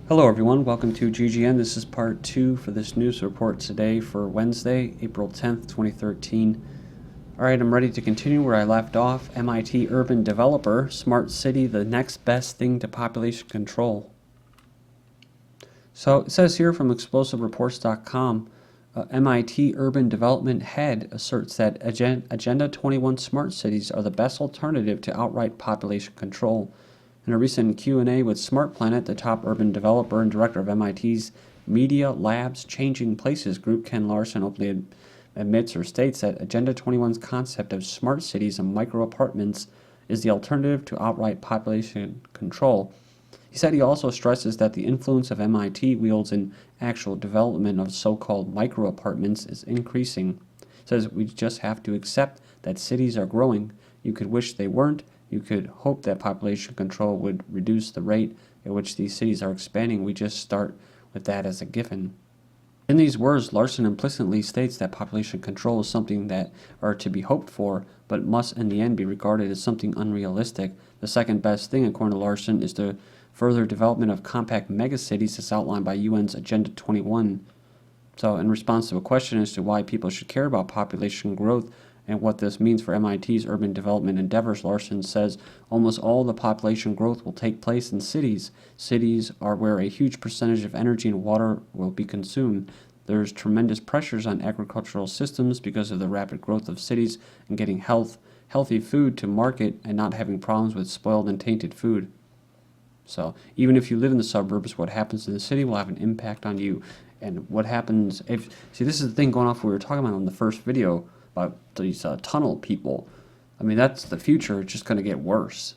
Hello everyone, welcome to GGN. This is part 2 for this news report today for Wednesday, April 10th, 2013. Alright, I'm ready to continue where I left off. MIT urban developer, smart city, the next best thing to population control. So it says here from explosivereports.com, MIT urban development head asserts that Agenda 21 smart cities are the best alternative to outright population control. In a recent Q&A with Smart Planet, the top urban developer and director of MIT's Media Labs Changing Places group, Ken Larson, openly admits or states that Agenda 21's concept of smart cities and micro-apartments is the alternative to outright population control. He said he also stresses that the influence of MIT wields in actual development of so-called micro-apartments is increasing. He says we just have to accept that cities are growing. You could wish they weren't. You could hope that population control would reduce the rate at which these cities are expanding. We just start with that as a given. In these words, Larson implicitly states that population control is something that are to be hoped for, but must in the end be regarded as something unrealistic. The second best thing, according to Larson, is the further development of compact megacities as outlined by UN's Agenda 21. So in response to a question as to why people should care about population growth and what this means for MIT's urban development endeavors, Larson says almost all the population growth will take place in cities. Cities are where a huge percentage of energy and water will be consumed. There's tremendous pressures on agricultural systems because of the rapid growth of cities and getting healthy food to market and not having problems with spoiled and tainted food. So even if you live in the suburbs, what happens in the city will have an impact on you. And what happens if, see, this is the thing going off we were talking about in the first video about these tunnel people. I mean, that's the future. It's just going to get worse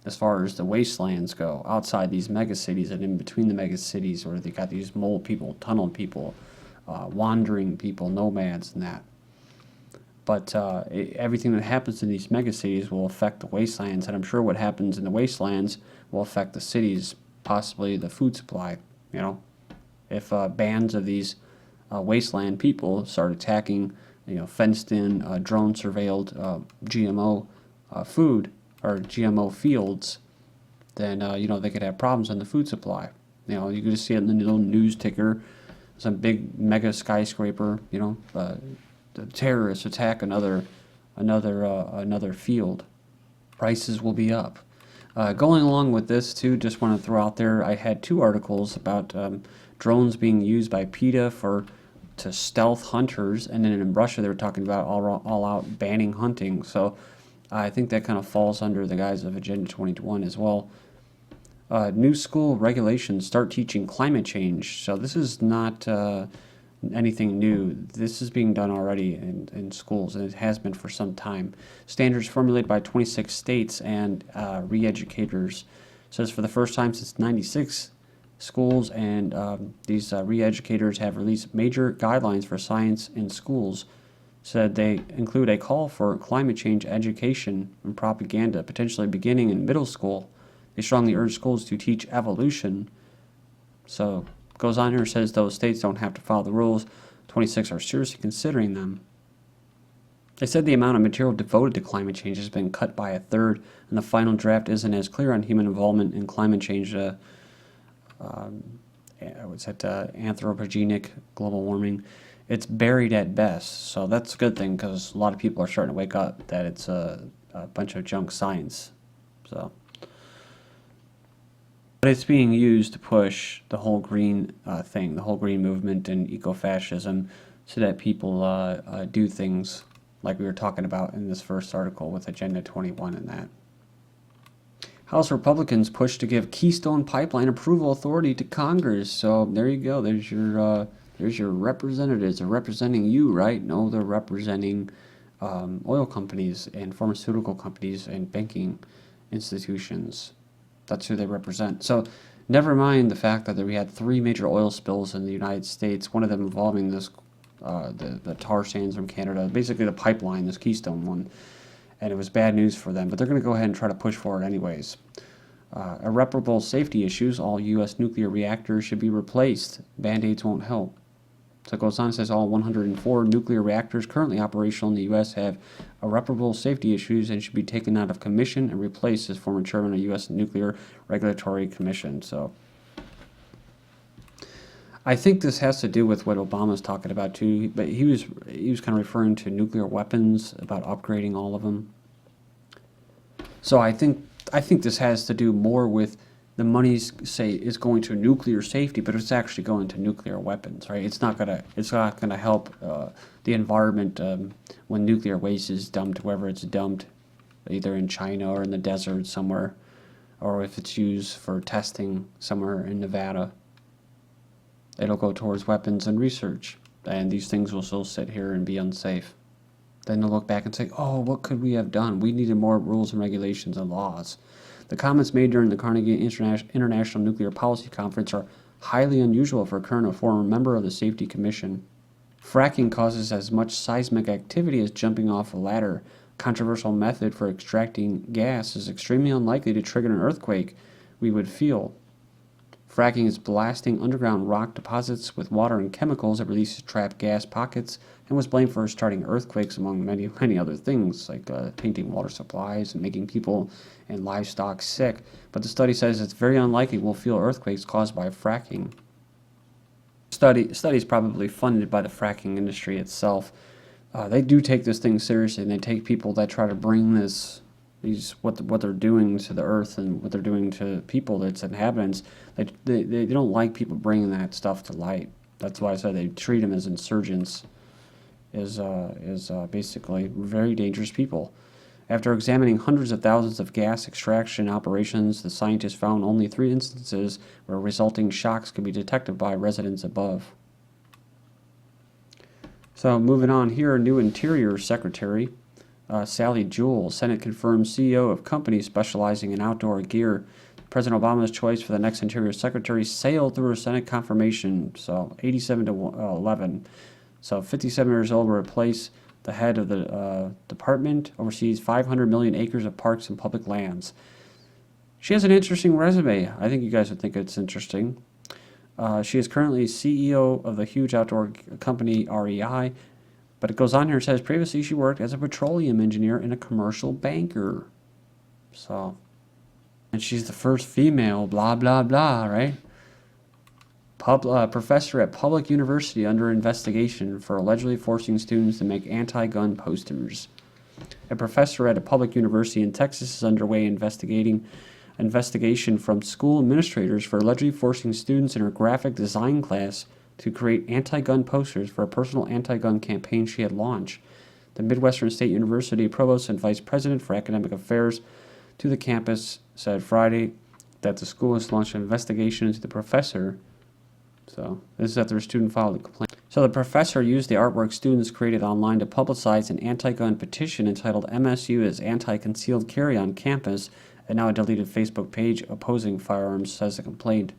as far as the wastelands go outside these megacities and in between the megacities, where they got these mole people, tunnel people, wandering people, nomads and that. But everything that happens in these megacities will affect the wastelands, and I'm sure what happens in the wastelands will affect the cities, possibly the food supply. You know, if bands of these wasteland people start attacking, fenced-in, drone-surveilled GMO food or GMO fields, then they could have problems in the food supply. You could just see it in the little news ticker, some big mega skyscraper. The terrorists attack another field. Prices will be up. Going along with this too, just want to throw out there, I had 2 articles about drones being used by PETA to stealth hunters, and then in Russia they were talking about all out banning hunting. So I think that kind of falls under the guise of Agenda 21 as well. New school regulations start teaching climate change. So this is not anything new. This is being done already in schools, and it has been for some time. Standards formulated by 26 states and re-educators. Says for the first time since '96, schools and these re-educators have released major guidelines for science in schools. Said they include a call for climate change education and propaganda, potentially beginning in middle school. They strongly urge schools to teach evolution. So goes on here, says those states don't have to follow the rules. 26 are seriously considering them. They said the amount of material devoted to climate change has been cut by 1/3, and the final draft isn't as clear on human involvement in climate change. What's that? Anthropogenic global warming. It's buried at best, so that's a good thing because a lot of people are starting to wake up that it's a bunch of junk science. So, but it's being used to push the whole green thing, the whole green movement and eco-fascism, so that people do things like we were talking about in this first article with Agenda 21 and that. House Republicans push to give Keystone pipeline approval authority to Congress. So there you go. There's your representatives. They're representing you, right? No, they're representing oil companies and pharmaceutical companies and banking institutions. That's who they represent. So never mind the fact that we had 3 major oil spills in the United States, one of them involving this the tar sands from Canada, basically the pipeline, this Keystone one. And it was bad news for them, but they're going to go ahead and try to push for it anyways. Irreparable safety issues. All U.S. nuclear reactors should be replaced. Band-aids won't help. So it goes on and says all 104 nuclear reactors currently operational in the U.S. have irreparable safety issues and should be taken out of commission and replaced, as former chairman of U.S. Nuclear Regulatory Commission. So I think this has to do with what Obama's talking about too, but he was kind of referring to nuclear weapons, about upgrading all of them. So I think this has to do more with the money's say is going to nuclear safety, but it's actually going to nuclear weapons, right? It's not gonna help the environment when nuclear waste is dumped wherever it's dumped, either in China or in the desert somewhere, or if it's used for testing somewhere in Nevada. It'll go towards weapons and research, and these things will still sit here and be unsafe. Then they'll look back and say, oh, what could we have done? We needed more rules and regulations and laws. The comments made during the Carnegie International Nuclear Policy Conference are highly unusual for a current or former member of the Safety Commission. Fracking causes as much seismic activity as jumping off a ladder. Controversial method for extracting gas is extremely unlikely to trigger an earthquake we would feel. Fracking is blasting underground rock deposits with water and chemicals that releases trapped gas pockets and was blamed for starting earthquakes, among many other things, like tainting water supplies and making people and livestock sick. But the study says it's very unlikely we'll feel earthquakes caused by fracking. Study is probably funded by the fracking industry itself. They do take this thing seriously, and they take people that try to bring what they're doing to the earth and what they're doing to people, its inhabitants. They don't like people bringing that stuff to light. That's why I said they treat them as insurgents, is basically very dangerous people. After examining hundreds of thousands of gas extraction operations, the scientists found only 3 instances where resulting shocks could be detected by residents above. So moving on here, new Interior Secretary Sally Jewell, Senate confirms CEO of company specializing in outdoor gear. President Obama's choice for the next Interior Secretary sailed through a Senate confirmation, so 87 to 11. So 57 years old will replace the head of the department, oversees 500 million acres of parks and public lands. She has an interesting resume. I think you guys would think it's interesting. She is currently CEO of the huge outdoor company REI, but it goes on here and says previously she worked as a petroleum engineer and a commercial banker. So, and she's the first female, blah, blah, blah, right? Professor at public university under investigation for allegedly forcing students to make anti-gun posters. A professor at a public university in Texas is underway investigation from school administrators for allegedly forcing students in her graphic design class to create anti-gun posters for a personal anti-gun campaign she had launched. The Midwestern State University provost and vice president for academic affairs to the campus said Friday that the school has launched an investigation into the professor. So this is after a student filed a complaint. So the professor used the artwork students created online to publicize an anti-gun petition entitled MSU is Anti-Concealed Carry on Campus, and now a deleted Facebook page opposing firearms, says the complaint.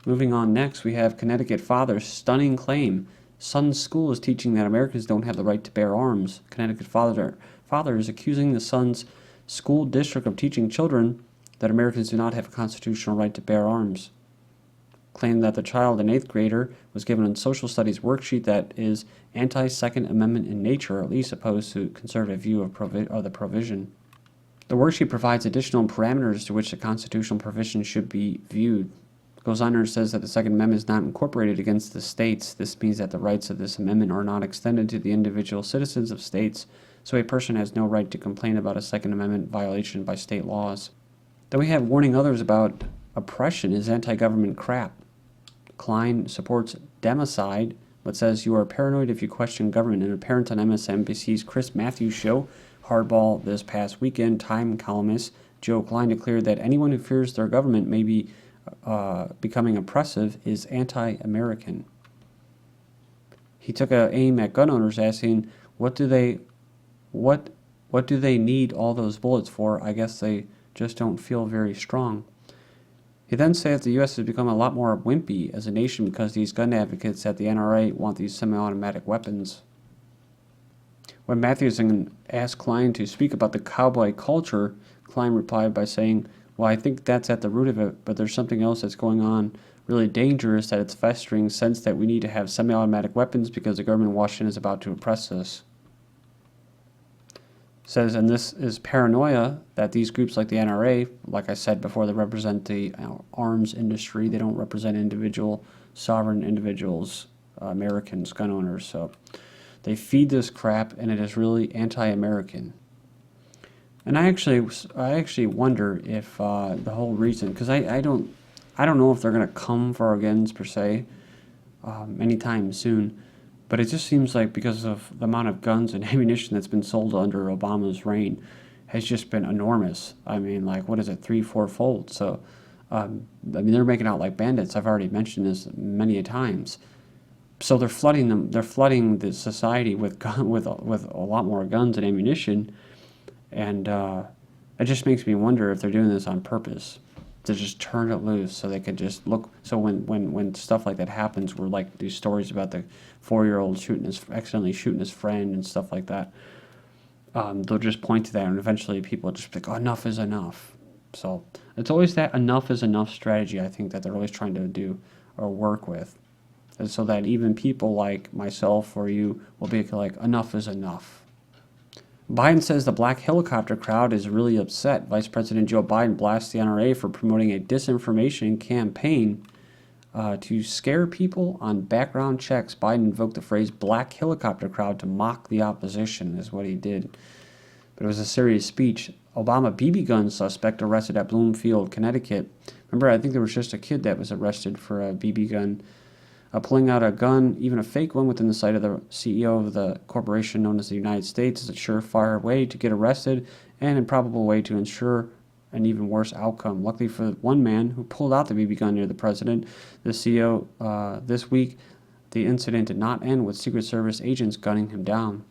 Moving on next, we have Connecticut father's stunning claim. Son's school is teaching that Americans don't have the right to bear arms. Connecticut father is accusing the son's school district of teaching children that Americans do not have a constitutional right to bear arms. Claimed that the child, an 8th grader, was given a social studies worksheet that is anti-Second Amendment in nature, or at least opposed to a conservative view of the provision. The worksheet provides additional parameters to which the constitutional provision should be viewed. Goes on and says that the Second Amendment is not incorporated against the states. This means that the rights of this amendment are not extended to the individual citizens of states, so a person has no right to complain about a Second Amendment violation by state laws. Then we have warning others about oppression is anti-government crap. Klein supports democide, but says you are paranoid if you question government. And apparent on MSNBC's Chris Matthews show, Hardball, this past weekend, Time columnist Joe Klein declared that anyone who fears their government may be becoming oppressive is anti-American. He took an aim at gun owners, asking, what do they need all those bullets for? I guess they just don't feel very strong. He then said that the U.S. has become a lot more wimpy as a nation because these gun advocates at the NRA want these semi-automatic weapons. When Matthews asked Klein to speak about the cowboy culture, Klein replied by saying, well, I think that's at the root of it, but there's something else that's going on really dangerous, that it's festering sense that we need to have semi-automatic weapons because the government in Washington is about to oppress us. Says, and this is paranoia that these groups like the NRA, like I said before, they represent the arms industry. They don't represent sovereign individuals, Americans, gun owners. So they feed this crap, and it is really anti-American. And I actually wonder if the whole reason, because I don't know if they're gonna come for our guns per se anytime soon. But it just seems like because of the amount of guns and ammunition that's been sold under Obama's reign has just been enormous. I mean, like, what is it, 3-4-fold? So, I mean, they're making out like bandits. I've already mentioned this many a times. So they're flooding them. They're flooding the society with a lot more guns and ammunition, and it just makes me wonder if they're doing this on purpose, to just turn it loose so they could just look. So when stuff like that happens, we're like these stories about the 4-year-old accidentally shooting his friend and stuff like that. They'll just point to that, and eventually people just be like, oh, enough is enough. So it's always that enough is enough strategy, I think, that they're always trying to do or work with, and so that even people like myself or you will be like, enough is enough. Biden says the black helicopter crowd is really upset. Vice President Joe Biden blasts the NRA for promoting a disinformation campaign to scare people on background checks. Biden invoked the phrase black helicopter crowd to mock the opposition, is what he did. But it was a serious speech. Obama BB gun suspect arrested at Bloomfield, Connecticut. Remember, I think there was just a kid that was arrested for a BB gun. Pulling out a gun, even a fake one, within the sight of the CEO of the corporation known as the United States is a surefire way to get arrested and an improbable way to ensure an even worse outcome. Luckily for one man who pulled out the BB gun near the president, the CEO, this week, the incident did not end with Secret Service agents gunning him down.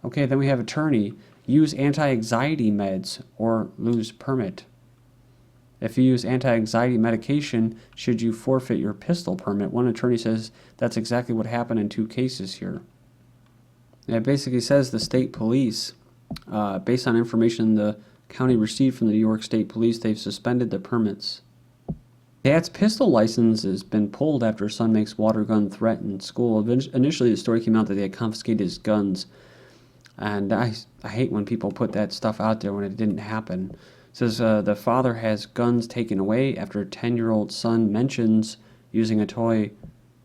Okay, then we have attorney. Use anti-anxiety meds or lose permit. If you use anti-anxiety medication, should you forfeit your pistol permit? One attorney says that's exactly what happened in 2 cases here. It basically says the state police, based on information the county received from the New York State Police, they've suspended the permits. Dad's pistol license has been pulled after son makes water gun threat in school. Initially, the story came out that they had confiscated his guns. And I hate when people put that stuff out there when it didn't happen. It says the father has guns taken away after a 10-year-old son mentions using a toy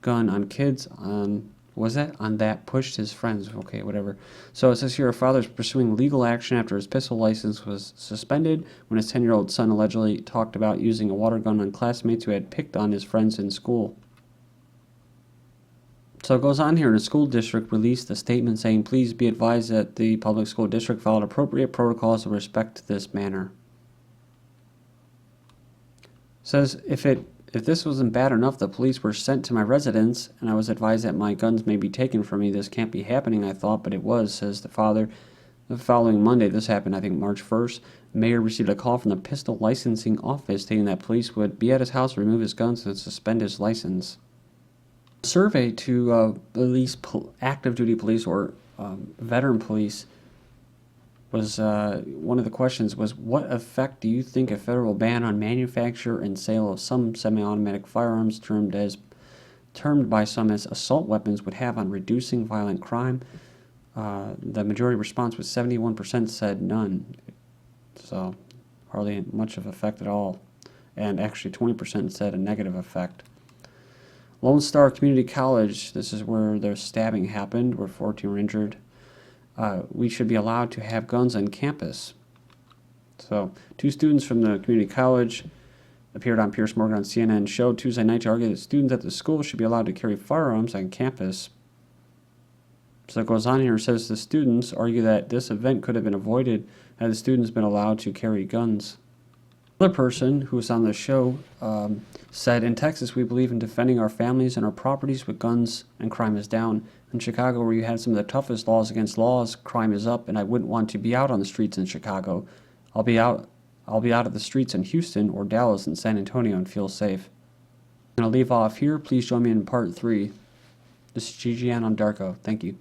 gun on kids on that pushed his friends. Okay, whatever. So it says here a father is pursuing legal action after his pistol license was suspended when his 10-year-old son allegedly talked about using a water gun on classmates who had picked on his friends in school. So it goes on here, and the school district released a statement saying, please be advised that the public school district followed appropriate protocols with respect to this manner. It says, if this wasn't bad enough, the police were sent to my residence, and I was advised that my guns may be taken from me. This can't be happening, I thought, but it was, says the father. The following Monday, this happened, I think, March 1st, Mayor received a call from the pistol licensing office stating that police would be at his house, remove his guns, and suspend his license. A survey to release active duty police or veteran police was one of the questions was, what effect do you think a federal ban on manufacture and sale of some semi-automatic firearms termed by some as assault weapons would have on reducing violent crime? The majority response was 71% said none, so hardly much of effect at all, and actually 20% said a negative effect. Lone Star Community College, this is where the stabbing happened, where 14 were injured. We should be allowed to have guns on campus. So 2 students from the community college appeared on Pierce Morgan on CNN show Tuesday night to argue that students at the school should be allowed to carry firearms on campus. So it goes on here and says the students argue that this event could have been avoided had the students been allowed to carry guns. Another person who was on the show said, in Texas, we believe in defending our families and our properties with guns, and crime is down. In Chicago, where you had some of the toughest laws against laws, crime is up, and I wouldn't want to be out on the streets in Chicago. I'll be out of the streets in Houston or Dallas and San Antonio and feel safe. I'm going to leave off here. Please join me in part 3. This is GGN on Darko. Thank you.